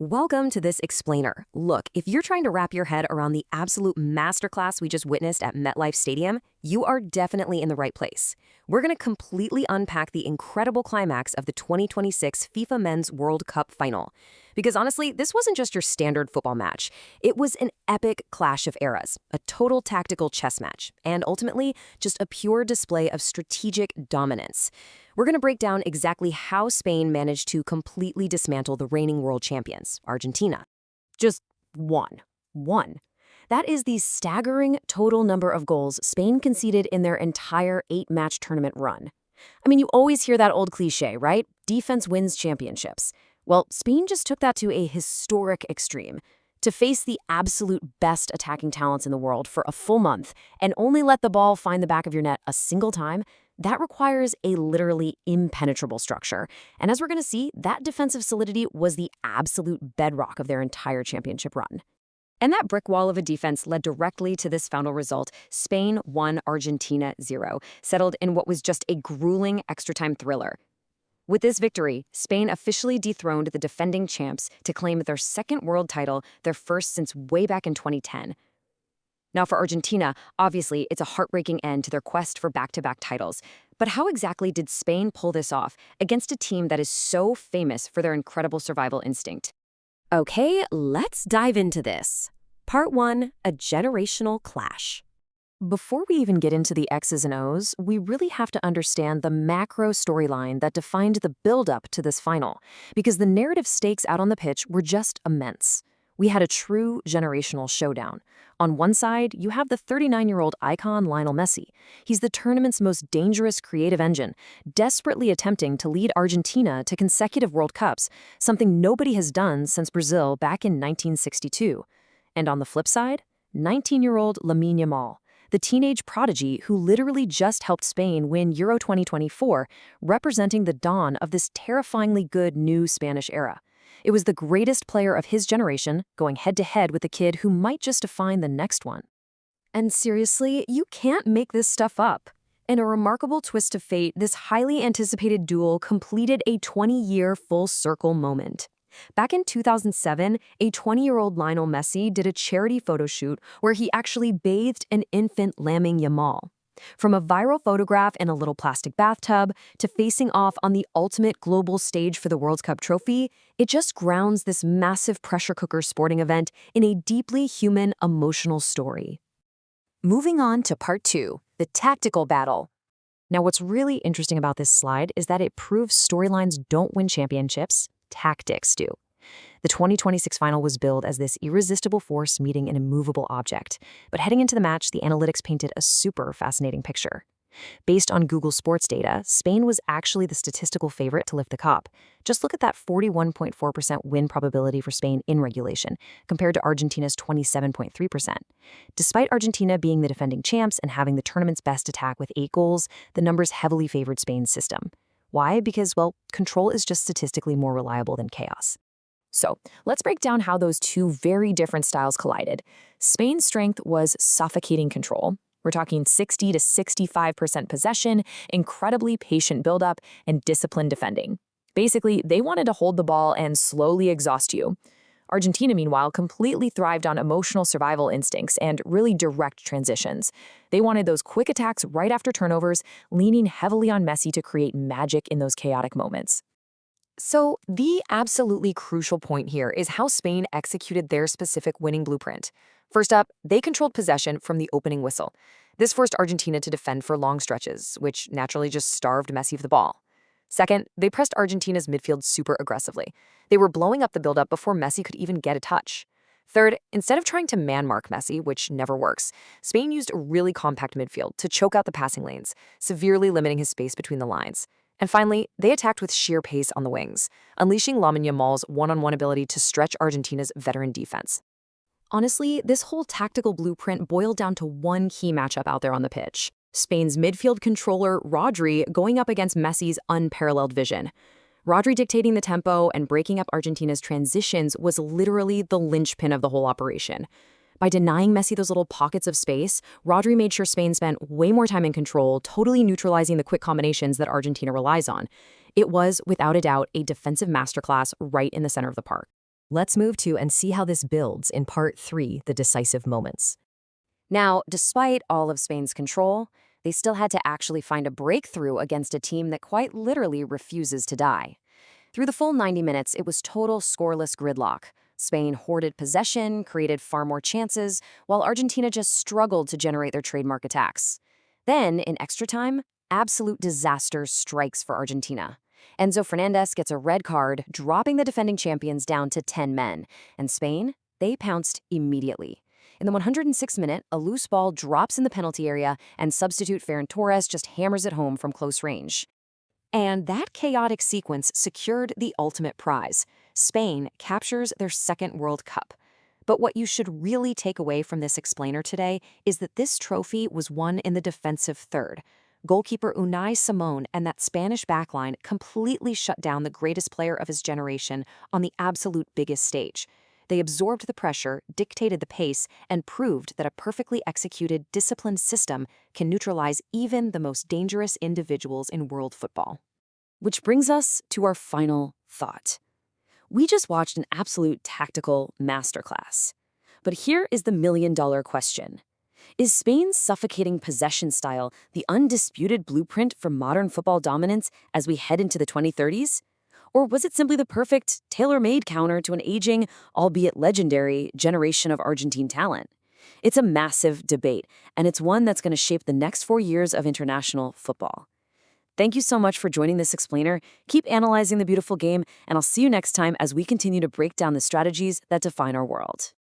Welcome to this explainer. Look, if you're trying to wrap your head around the absolute masterclass we just witnessed at MetLife Stadium, you are definitely in the right place. We're going to completely unpack the incredible climax of the 2026 FIFA Men's World Cup final. Because honestly, this wasn't just your standard football match. It was an epic clash of eras, a total tactical chess match, and ultimately, just a pure display of strategic dominance. We're going to break down exactly how Spain managed to completely dismantle the reigning world champions, Argentina. Just one. One. That is the staggering total number of goals Spain conceded in their entire 8-match tournament run. I mean, you always hear that old cliche, right? Defense wins championships. Well, Spain just took that to a historic extreme. To face the absolute best attacking talents in the world for a full month and only let the ball find the back of your net a single time, that requires a literally impenetrable structure. And as we're going to see, that defensive solidity was the absolute bedrock of their entire championship run. And that brick wall of a defense led directly to this final result: Spain 1, Argentina 0, settled in what was just a grueling extra-time thriller. With this victory, Spain officially dethroned the defending champs to claim their second world title, their first since way back in 2010. Now for Argentina, obviously it's a heartbreaking end to their quest for back-to-back titles. But how exactly did Spain pull this off against a team that is so famous for their incredible survival instinct? Okay, let's dive into this. Part 1, a generational clash. Before we even get into the X's and O's, we really have to understand the macro storyline that defined the build-up to this final, because the narrative stakes out on the pitch were just immense. We had a true generational showdown. On one side, you have the 39-year-old icon Lionel Messi. He's the tournament's most dangerous creative engine, desperately attempting to lead Argentina to consecutive World Cups, something nobody has done since Brazil back in 1962. And on the flip side, 19-year-old Lamine Yamal, the teenage prodigy who literally just helped Spain win Euro 2024, representing the dawn of this terrifyingly good new Spanish era. It was the greatest player of his generation, going head-to-head with the kid who might just define the next one. And seriously, you can't make this stuff up. In a remarkable twist of fate, this highly anticipated duel completed a 20-year full-circle moment. Back in 2007, a 20-year-old Lionel Messi did a charity photo shoot where he actually bathed an infant Lamine Yamal. From a viral photograph in a little plastic bathtub to facing off on the ultimate global stage for the World Cup trophy, it just grounds this massive pressure cooker sporting event in a deeply human, emotional story. Moving on to part 2, the tactical battle. Now, what's really interesting about this slide is that it proves storylines don't win championships, tactics do. The 2026 final was billed as this irresistible force meeting an immovable object, but heading into the match, the analytics painted a super fascinating picture. Based on Google Sports data, Spain was actually the statistical favorite to lift the cup. Just look at that 41.4% win probability for Spain in regulation, compared to Argentina's 27.3%. Despite Argentina being the defending champs and having the tournament's best attack with 8 goals, the numbers heavily favored Spain's system. Why? Because, well, control is just statistically more reliable than chaos. So, let's break down how those two very different styles collided. Spain's strength was suffocating control. We're talking 60 to 65% possession, incredibly patient buildup, and disciplined defending. Basically, they wanted to hold the ball and slowly exhaust you. Argentina, meanwhile, completely thrived on emotional survival instincts and really direct transitions. They wanted those quick attacks right after turnovers, leaning heavily on Messi to create magic in those chaotic moments. So, the absolutely crucial point here is how Spain executed their specific winning blueprint. First up, they controlled possession from the opening whistle. This forced Argentina to defend for long stretches, which naturally just starved Messi of the ball. Second, they pressed Argentina's midfield super aggressively. They were blowing up the buildup before Messi could even get a touch. Third, instead of trying to man-mark Messi, which never works, Spain used a really compact midfield to choke out the passing lanes, severely limiting his space between the lines. And finally, they attacked with sheer pace on the wings, unleashing Lamine Yamal's one-on-one ability to stretch Argentina's veteran defense. Honestly, this whole tactical blueprint boiled down to one key matchup out there on the pitch: Spain's midfield controller, Rodri, going up against Messi's unparalleled vision. Rodri dictating the tempo and breaking up Argentina's transitions was literally the linchpin of the whole operation. By denying Messi those little pockets of space, Rodri made sure Spain spent way more time in control, totally neutralizing the quick combinations that Argentina relies on. It was, without a doubt, a defensive masterclass right in the center of the park. Let's move to and see how this builds in part 3, the decisive moments. Now, despite all of Spain's control, they still had to actually find a breakthrough against a team that quite literally refuses to die. Through the full 90 minutes, it was total scoreless gridlock. Spain hoarded possession, created far more chances, while Argentina just struggled to generate their trademark attacks. Then, in extra time, absolute disaster strikes for Argentina. Enzo Fernandez gets a red card, dropping the defending champions down to 10 men. And Spain, they pounced immediately. In the 106th minute, a loose ball drops in the penalty area, and substitute Ferran Torres just hammers it home from close range. And that chaotic sequence secured the ultimate prize. Spain captures their second World Cup. But what you should really take away from this explainer today is that this trophy was won in the defensive third. Goalkeeper Unai Simon and that Spanish backline completely shut down the greatest player of his generation on the absolute biggest stage. They absorbed the pressure, dictated the pace, and proved that a perfectly executed, disciplined system can neutralize even the most dangerous individuals in world football. Which brings us to our final thought. We just watched an absolute tactical masterclass. But here is the million-dollar question. Is Spain's suffocating possession style the undisputed blueprint for modern football dominance as we head into the 2030s? Or was it simply the perfect, tailor-made counter to an aging, albeit legendary, generation of Argentine talent? It's a massive debate, and it's one that's going to shape the next 4 years of international football. Thank you so much for joining this explainer. Keep analyzing the beautiful game, and I'll see you next time as we continue to break down the strategies that define our world.